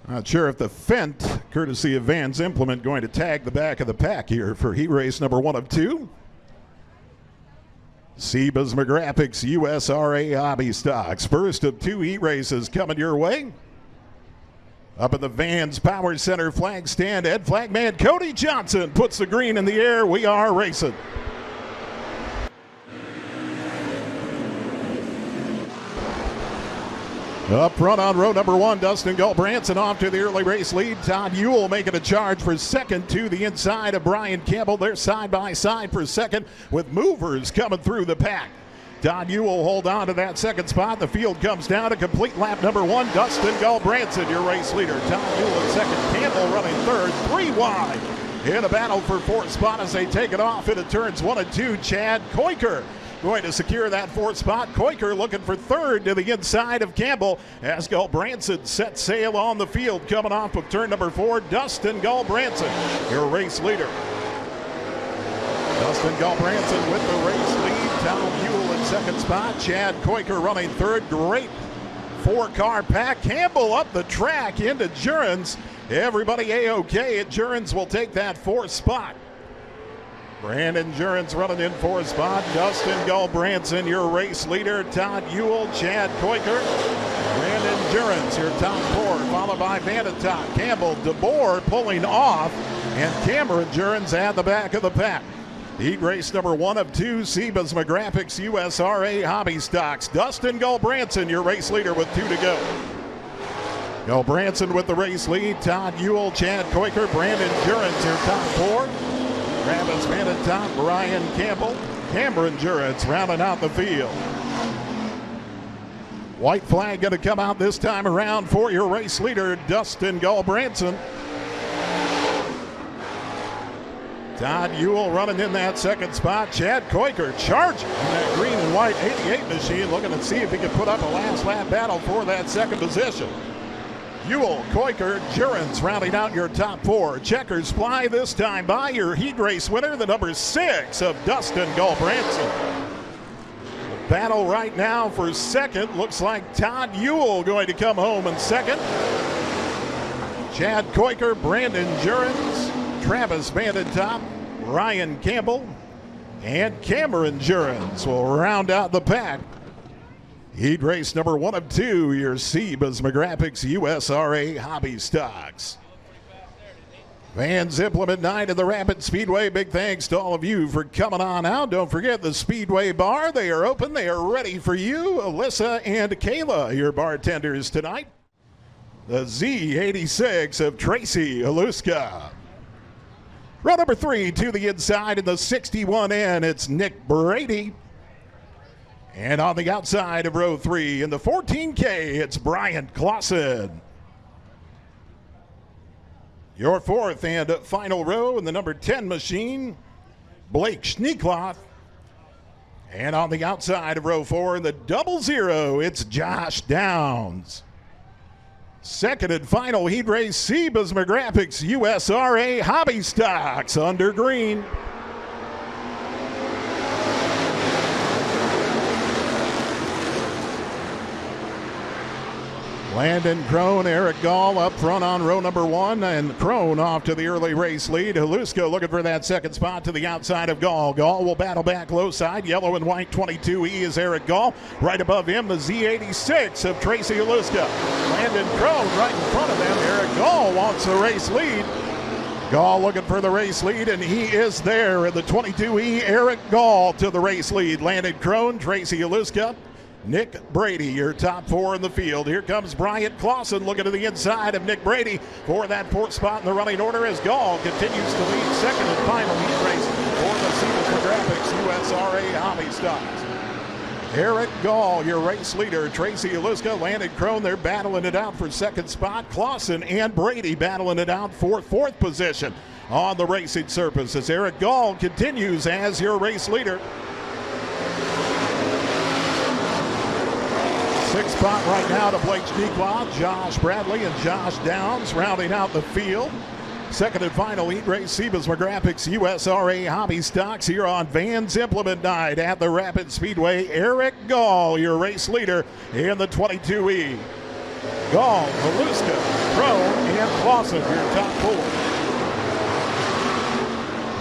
Not sure if the Fent, courtesy of Van's Implement, going to tag the back of the pack here for heat race number 1 of 2. Sebas McGraphics USRA Hobby Stocks. First of 2 heat races coming your way. Up at the Vans Power Center flag stand, Ed Flagman Cody Johnson puts the green in the air. We are racing. Up front on row number 1, Dustin Gulbranson off to the early race lead. Todd Ewell making a charge for second to the inside of Brian Campbell. They're side by side for second with movers coming through the pack. Todd Ewell hold on to that second spot. The field comes down to complete lap number 1. Dustin Gulbranson, your race leader. Todd Ewell in second. Campbell running third. 3 wide. In a battle for 4th spot as they take it off into turns 1 and 2. Chad Koiker going to secure that 4th spot. Koiker looking for third to the inside of Campbell as Gulbranson sets sail on the field. Coming off of turn number 4, Dustin Gulbranson, your race leader. Dustin Gulbranson with the race lead. Tom Ewell in second spot. Chad Koiker running third. Great 4-car pack. Campbell up the track into Jurens. Everybody A-OK at Jurens will take that 4th spot. Brandon Jurens running in 4th spot. Dustin Gulbranson, your race leader. Todd Ewell, Chad Koiker, Brandon Jurens, your top 4, followed by Vandertot, Campbell, DeBoer pulling off, and Cameron Jurens at the back of the pack. Heat race number 1 of 2, Sebas McGraphics USRA Hobby Stocks. Dustin Gulbranson, your race leader with 2 to go. Gulbranson with the race lead. Todd Ewell, Chad Koiker, Brandon Jurens, your top 4. Travis Vandertot, Brian Campbell, Cameron Jurens rounding out the field. White flag going to come out this time around for your race leader, Dustin Gulbranson. Todd Ewell running in that second spot. Chad Koiker charging in that green and white 88 machine, looking to see if he can put up a last lap battle for that second position. Ewell, Koiker, Jurens rounding out your top 4. Checkers fly this time by your heat race winner, the number 6 of Dustin Gulbranson. The battle right now for second looks like Todd Ewell going to come home in second. Chad Koiker, Brandon Jurens, Travis Vandertot, Ryan Campbell, and Cameron Jurens will round out the pack. Heat race number 1 of 2, your Sebas McGraphics USRA Hobby Stocks. Vans Implement Night at the Rapid Speedway. Big thanks to all of you for coming on out. Don't forget the Speedway Bar. They are open. They are ready for you. Alyssa and Kayla, your bartenders tonight. The Z86 of Tracy Aluska. Row number 3 to the inside in the 61N. It's Nick Brady. And on the outside of row 3 in the 14K, it's Brian Clausen. Your 4th and final row in the number 10 machine, Blake Schneekloth. And on the outside of row 4 in the 00, it's Josh Downs. Second and final heat race, Sebas McGraphics USRA Hobby Stocks under green. Landon Crone, Eric Gall up front on row number 1, and Crone off to the early race lead. Haluska looking for that second spot to the outside of Gall. Gall will battle back low side. Yellow and white 22E is Eric Gall. Right above him, the Z86 of Tracy Haluska. Landon Crone right in front of them. Eric Gall wants the race lead. Gall looking for the race lead, and he is there in the 22E. Eric Gall to the race lead. Landon Crone, Tracy Haluska, Nick Brady, your top 4 in the field. Here comes Bryant Clausen looking to the inside of Nick Brady for that 4th spot in the running order as Gall continues to lead second and final heat race for the Sebas McGraphics USRA Hobby Stocks. Eric Gall, your race leader. Tracy Aluska, Landon Crone, they're battling it out for second spot. Clausen and Brady battling it out for 4th position on the racing surface as Eric Gall continues as your race leader. 6th spot right now to Blake Schneekloth, Josh Bradley, and Josh Downs rounding out the field. Second and final heat race, Sebas McGraphics USRA Hobby Stocks here on Vans Implement Night at the Rapid Speedway. Eric Gall, your race leader in the 22E. Gall, Haluska, Crone, and Clausen, your top 4.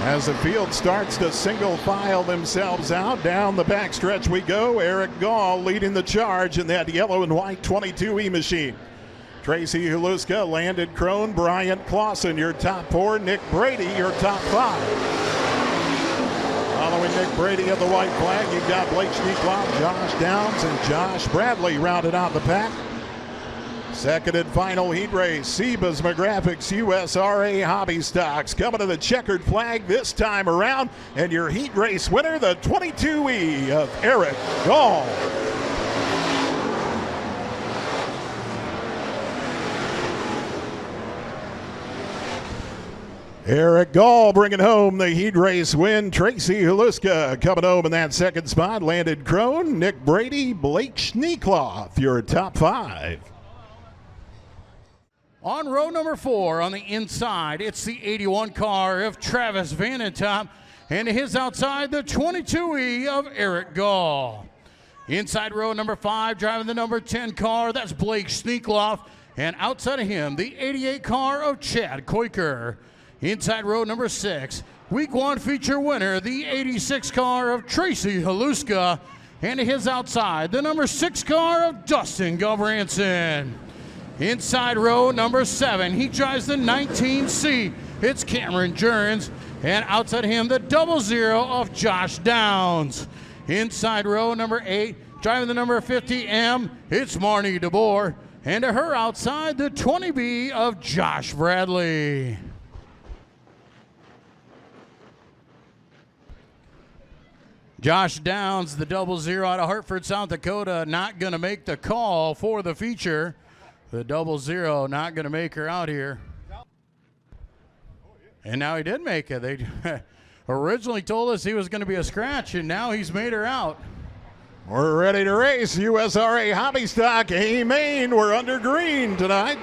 As the field starts to single file themselves out, down the backstretch we go. Eric Gall leading the charge in that yellow and white 22E machine. Tracy Haluska, Landon Crone, Bryant Clausen, your top 4. Nick Brady, your top 5. Following Nick Brady at the white flag, you've got Blake Schneekloff, Josh Downs, and Josh Bradley rounded out the pack. Second and final heat race, Sebas McGraphics USRA Hobby Stocks coming to the checkered flag this time around, and your heat race winner, the 22E of Eric Gall. Eric Gall bringing home the heat race win. Tracy Haluska coming home in that second spot. Landon Crone, Nick Brady, Blake Schneekloff, your top 5. On row number 4 on the inside, it's the 81 car of Travis Vanentop, and his outside, the 22E of Eric Gall. Inside row number 5, driving the number 10 car, that's Blake Schneekloff, and outside of him, the 88 car of Chad Koiker. Inside row number 6, week 1 feature winner, the 86 car of Tracy Haluska, and his outside, the number 6 car of Dustin Gulbranson. Inside row number 7, he drives the 19C. It's Cameron Jurens, and outside him, the 00 of Josh Downs. Inside row number 8, driving the number 50M, it's Marnie DeBoer, and to her outside, the 20B of Josh Bradley. Josh Downs, the 00 out of Hartford, South Dakota, not going to make the call for the feature. The 00 not going to make her out here. And now he did make it. They originally told us he was going to be a scratch, and now he's made her out. We're ready to race. USRA Hobby Stock, A Main. We're under green tonight.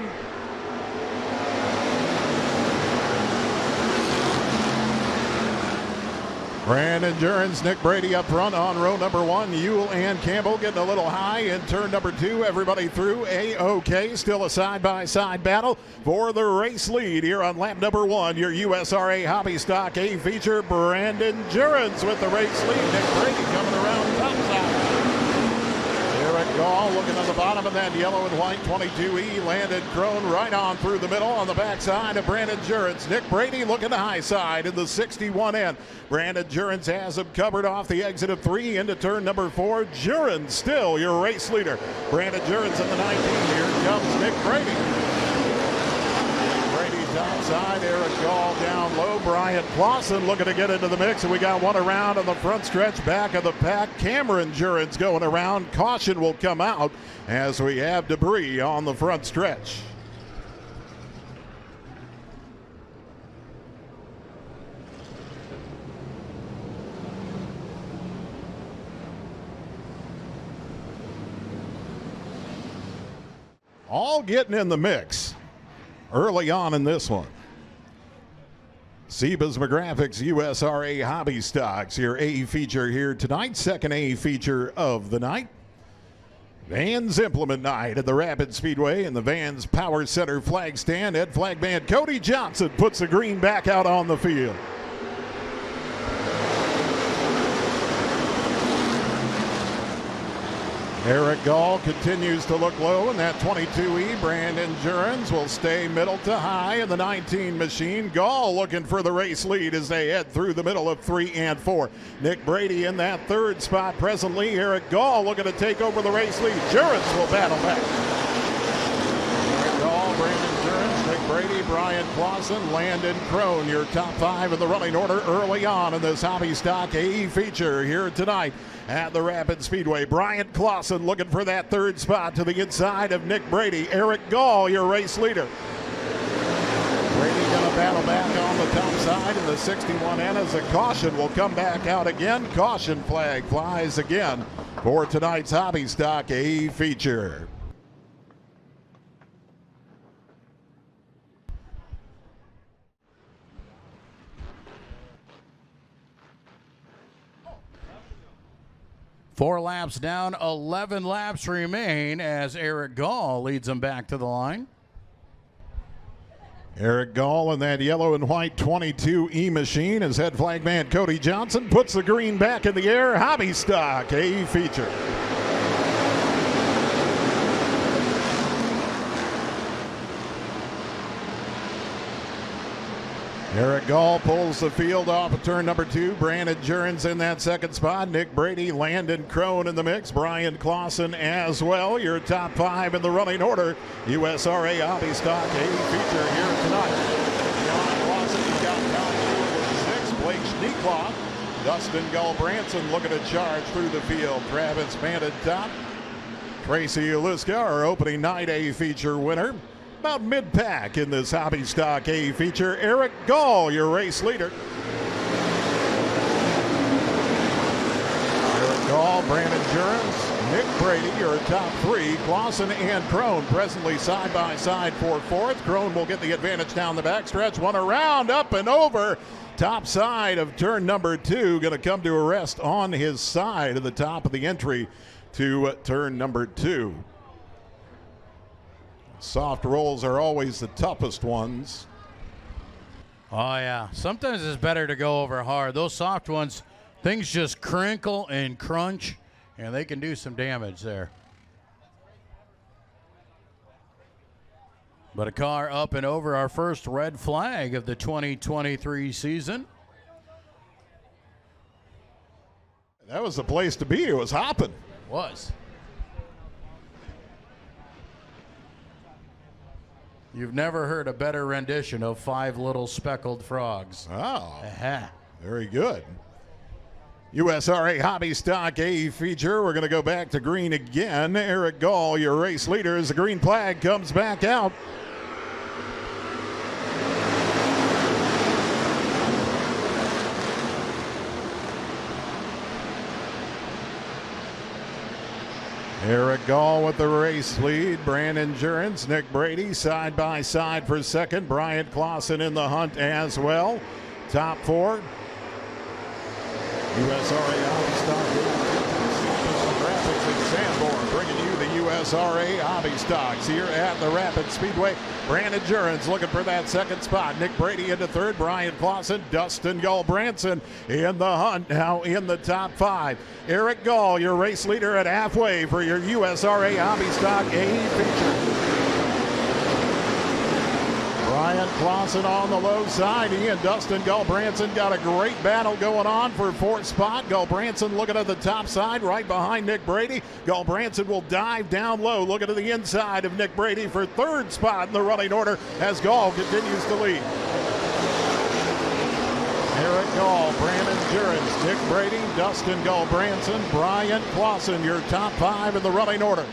Brandon Jurens, Nick Brady up front on row number 1. Ewell and Campbell getting a little high in turn number 2. Everybody through A-OK. Still a side-by-side battle for the race lead here on lap number 1. Your USRA Hobby Stock A feature, Brandon Jurens with the race lead. Nick Brady coming around top side. Eric Gall looking on the bottom of that yellow and white 22E. Landon Crone right on through the middle on the backside of Brandon Jurens. Nick Brady looking the high side in the 61N. Brandon Jurens has him covered off the exit of 3 into turn number 4. Jurens still your race leader. Brandon Jurens in the 19. Here comes Nick Brady. Brady top side, Eric Gall down low. Bryant Clausen looking to get into the mix, and we got one around on the front stretch back of the pack. Cameron Jurens going around. Caution will come out as we have debris on the front stretch. All getting in the mix early on in this one. Sebas McGraphics USRA Hobby Stocks, your A feature here tonight, second A feature of the night. Vans Implement Night at the Rapid Speedway and the Vans Power Center flag stand. Ed Flagman Cody Johnson puts the green back out on the field. Eric Gall continues to look low in that 22E. Brandon Jurens will stay middle to high in the 19 machine. Gall looking for the race lead as they head through the middle of 3 and 4. Nick Brady in that third spot presently. Eric Gall looking to take over the race lead. Jurens will battle back. Eric Gall, Brandon Jurens, Nick Brady, Bryant Clausen, Landon Crone, your top 5 in the running order early on in this Hobby Stock A feature here tonight at the Rapid Speedway. Bryant Clausen looking for that third spot to the inside of Nick Brady. Eric Gall, your race leader. Brady gonna battle back on the top side in the 61N as a caution will come back out again. Caution flag flies again for tonight's Hobby Stock A feature. 4 laps down, 11 laps remain as Eric Gall leads them back to the line. Eric Gall in that yellow and white 22E machine as head flag man Cody Johnson puts the green back in the air. Hobby Stock, A feature. Eric Gall pulls the field off of turn number 2. Brandon Jurens in that second spot. Nick Brady, Landon Crone in the mix. Brian Clausen as well. Your top 5 in the running order. USRA Hobby Stock A feature here tonight. Brian Clausen, he's got Todd Ewell with 6. Blake Schneekloff. Dustin Gulbranson looking to charge through the field. Travis Bandit top. Tracy Uliska, our opening night A feature winner. About mid-pack in this Hobby Stock A feature. Eric Gall, your race leader. Eric Gall, Brandon Jurens, Nick Brady, your top 3. Clausen and Crone presently side by side for 4th. Crone will get the advantage down the backstretch. One around, up and over. Top side of turn number 2. Going to come to a rest on his side of the top of the entry to turn number 2. Soft rolls are always the toughest ones. Oh, yeah. Sometimes it's better to go over hard. Those soft ones, things just crinkle and crunch, and they can do some damage there. But a car up and over, our first red flag of the 2023 season. That was the place to be. It was hopping. It was. You've never heard a better rendition of 5 Little Speckled Frogs. Oh, very good. USRA Hobby Stock A feature. We're going to go back to green again. Eric Gall, your race leader, as the green flag comes back out. Eric Gall with the race lead. Brandon Jurens, Nick Brady side by side for 2nd. Brian Clausen in the hunt as well. Top 4. USRA Hobby Stock graphics in Sanborn, bringing you the USRA Hobby Stocks here at the Rapid Speedway. Brandon Jurens looking for that 2nd spot. Nick Brady into 3rd. Brian Clausen, Dustin Gulbranson in the hunt, now in the top 5. Eric Gall, your race leader at halfway for your USRA Hobby Stock A feature. Brian Clausen on the low side. He and Dustin Gulbranson got a great battle going on for 4th spot. Gulbranson looking at the top side right behind Nick Brady. Gulbranson will dive down low, looking to the inside of Nick Brady for 3rd spot in the running order as Gall continues to lead. Eric Gall, Brandon Jurens, Nick Brady, Dustin Gulbranson, Brian Clausen, your top 5 in the running order.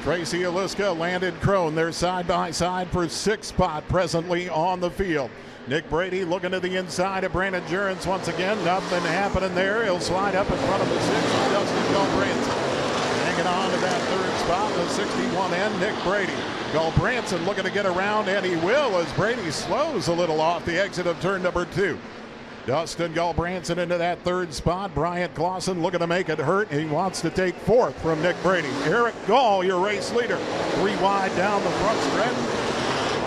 Tracy Uliska, Landon Crone, they're side by side for 6th spot presently on the field. Nick Brady looking to the inside of Brandon Jurens once again. Nothing happening there. He'll slide up in front of the 6th. Dustin Gulbranson hanging on to that 3rd spot. The 61N, Nick Brady. Gulbranson looking to get around, and he will as Brady slows a little off the exit of turn number 2. Dustin Gulbranson into that 3rd spot. Brian Clausen looking to make it hurt. He wants to take 4th from Nick Brady. Eric Gall, your race leader. 3 wide down the front stretch.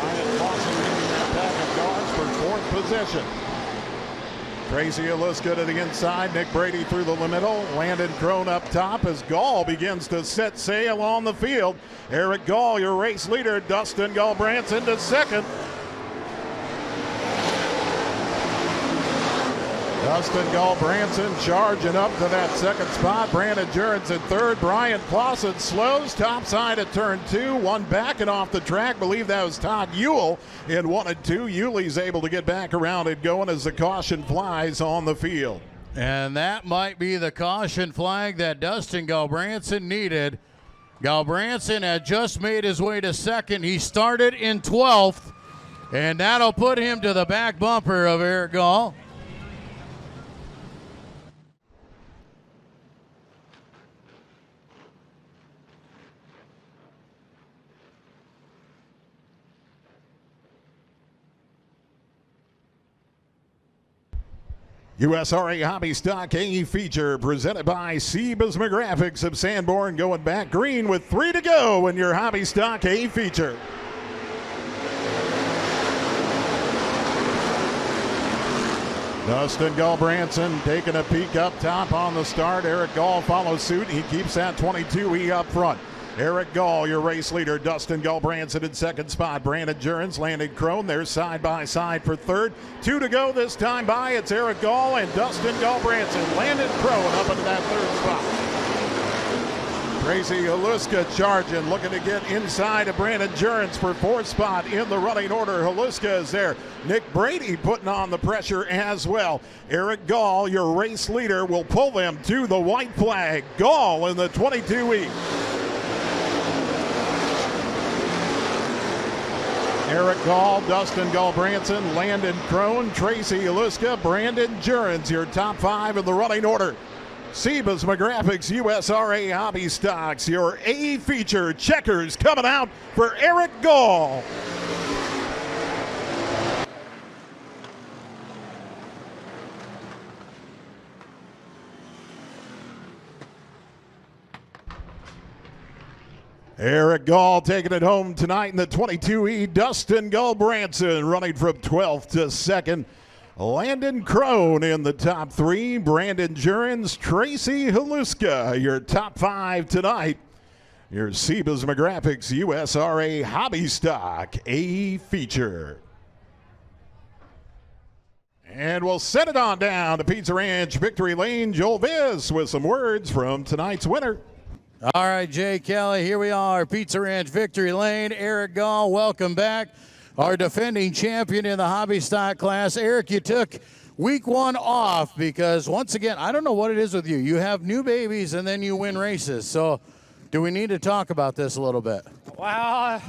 Brian Clausen leading that pack of cars for 4th position. Tracy Uliska to the inside. Nick Brady through the middle. Landon Crone up top as Gall begins to set sail on the field. Eric Gall, your race leader. Dustin Gulbranson to 2nd. Dustin Gulbranson charging up to that 2nd spot. Brandon Jurens in 3rd. Brian Clausen slows topside at turn 2. One backing off the track. Believe that was Todd Ewell in 1 and 2. Ewell's able to get back around and going as the caution flies on the field. And that might be the caution flag that Dustin Gulbranson needed. Gulbranson had just made his way to 2nd. He started in 12th, and that'll put him to the back bumper of Eric Gall. USRA Hobby Stock A feature presented by Sebasma Graphics of Sanborn, going back green with 3 to go in your Hobby Stock A feature. Dustin Gulbranson taking a peek up top on the start. Eric Gall follows suit. He keeps that 22E up front. Eric Gall, your race leader. Dustin Gulbranson in second spot. Brandon Jurens, Landon Crone. They're side by side for third. 2 to go this time by. It's Eric Gall and Dustin Gulbranson. Landon Crone up into that third spot. Tracy Haluska charging, looking to get inside of Brandon Jurens for fourth spot in the running order. Haluska is there. Nick Brady putting on the pressure as well. Eric Gall, your race leader, will pull them to the white flag. Gall in the 22E. Eric Gall, Dustin Gulbranson, Landon Crone, Tracy Haluska, Brandon Jurens, your top 5 in the running order. Sebasma Graphics, USRA Hobby Stocks, your A feature. Checkers coming out for Eric Gall. Eric Gall taking it home tonight in the 22E. Dustin Gulbranson running from 12th to 2nd. Landon Crone in the top 3. Brandon Jurens, Tracy Haluska, your top 5 tonight. Your Sebasma Graphics USRA Hobby Stock A feature. And we'll send it on down to Pizza Ranch Victory Lane. Joel Viz with some words from tonight's winner. All right, Jay Kelly, here we are, Pizza Ranch Victory Lane. Eric Gall, welcome back. Our defending champion in the hobby stock class. Eric, you took week 1 off because, once again, I don't know what it is with you. You have new babies and then you win races. So do we need to talk about this a little bit? Well,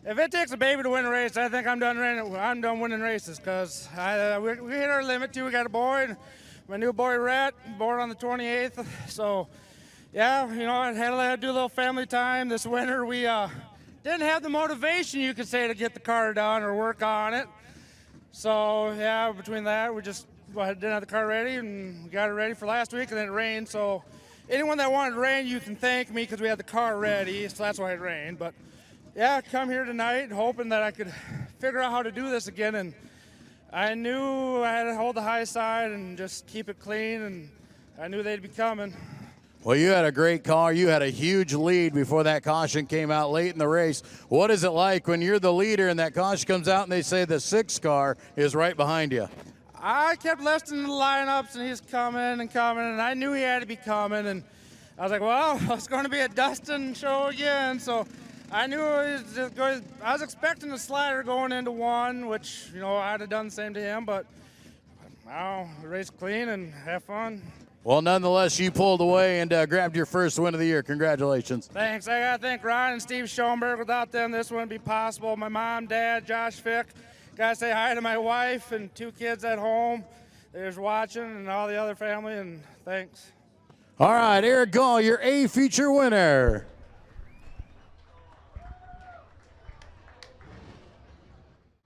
if it takes a baby to win a race, I think I'm done winning races because we hit our limit too. We got a boy, my new boy Rhett, born on the 28th. So, yeah, you know, I had to do a little family time this winter. We didn't have the motivation, you could say, to get the car done or work on it. So, yeah, between that, we just didn't have the car ready, and we got it ready for last week, and then it rained. So anyone that wanted rain, you can thank me because we had the car ready, so that's why it rained. But, yeah, come here tonight hoping that I could figure out how to do this again. And I knew I had to hold the high side and just keep it clean, and I knew they'd be coming. Well, you had a great car. You had a huge lead before that caution came out late in the race. What is it like when you're the leader and that caution comes out and they say the 6th car is right behind you? I kept listening to the lineups, and he's coming and coming, and I knew he had to be coming. And I was like, well, it's going to be a Dustin show again. So I knew I was expecting a slider going into 1, which, you know, I'd have done the same to him. But, wow, race clean and have fun. Well, nonetheless, you pulled away and grabbed your first win of the year. Congratulations. Thanks. I got to thank Ryan and Steve Schoenberg. Without them, this wouldn't be possible. My mom, dad, Josh Fick. Got to say hi to my wife and 2 kids at home. They're just watching, and all the other family, and thanks. All right, Eric Gall, your A feature winner.